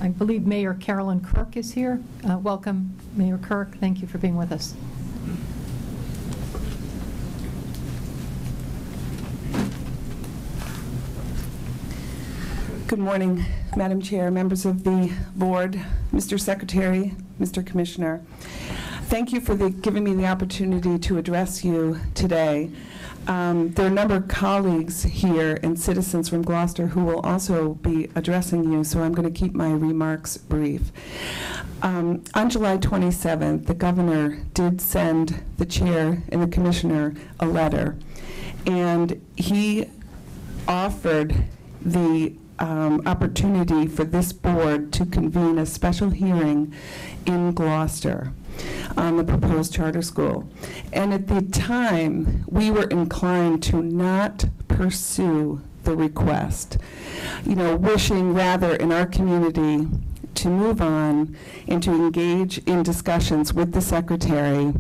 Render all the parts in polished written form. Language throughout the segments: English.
I believe Mayor Carolyn Kirk is here. Welcome, Mayor Kirk. Thank you for being with us. Good morning, Madam Chair, members of the board, Mr. Secretary, Mr. Commissioner. Thank you for giving me the opportunity to address you today. There are a number of colleagues here and citizens from Gloucester who will also be addressing you, so I'm going to keep my remarks brief. On July 27th, the governor did send the chair and the commissioner a letter, and he offered the opportunity for this board to convene a special hearing in Gloucester on the proposed charter school. And at the time, we were inclined to not pursue the request, wishing rather in our community to move on and to engage in discussions with the secretary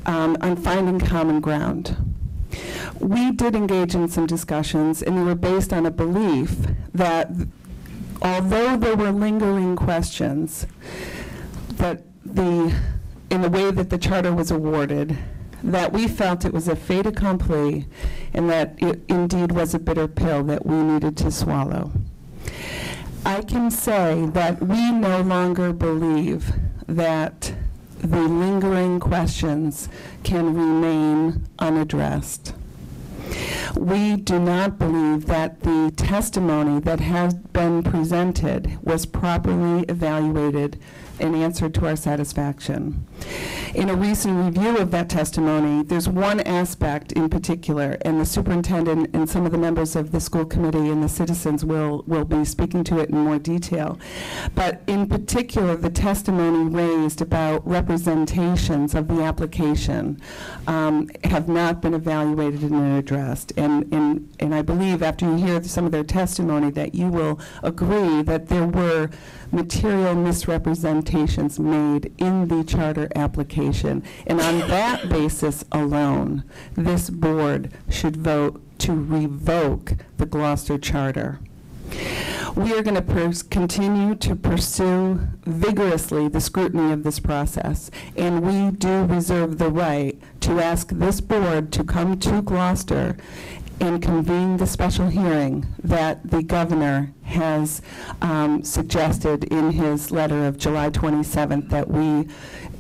on finding common ground. We did engage in some discussions, and they were based on a belief that although there were lingering questions, that in the way that the charter was awarded, that we felt it was a fait accompli and that it indeed was a bitter pill that we needed to swallow. I can say that we no longer believe that the lingering questions can remain unaddressed. We do not believe that the testimony that has been presented was properly evaluated and answered to our satisfaction. In a recent review of that testimony, there's one aspect in particular, and the superintendent and some of the members of the school committee and the citizens will be speaking to it in more detail. But in particular, the testimony raised about representations of the application have not been evaluated and addressed. And I believe after you hear some of their testimony that you will agree that there were material misrepresentations made in the charter application. And on that basis alone, this board should vote to revoke the Gloucester Charter. We are going to continue to pursue vigorously the scrutiny of this process, and we do reserve the right to ask this board to come to Gloucester and convene the special hearing that the governor has suggested in his letter of July 27th that we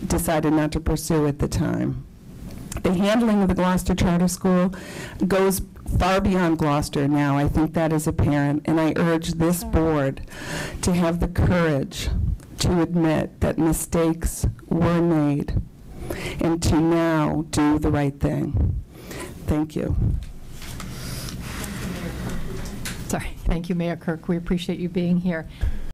decided not to pursue at the time. The handling of the Gloucester Charter School goes far beyond Gloucester now. I think that is apparent, and I urge this board to have the courage to admit that mistakes were made and to now do the right thing. Thank you. Sorry. Thank you, Mayor Kirk. We appreciate you being here.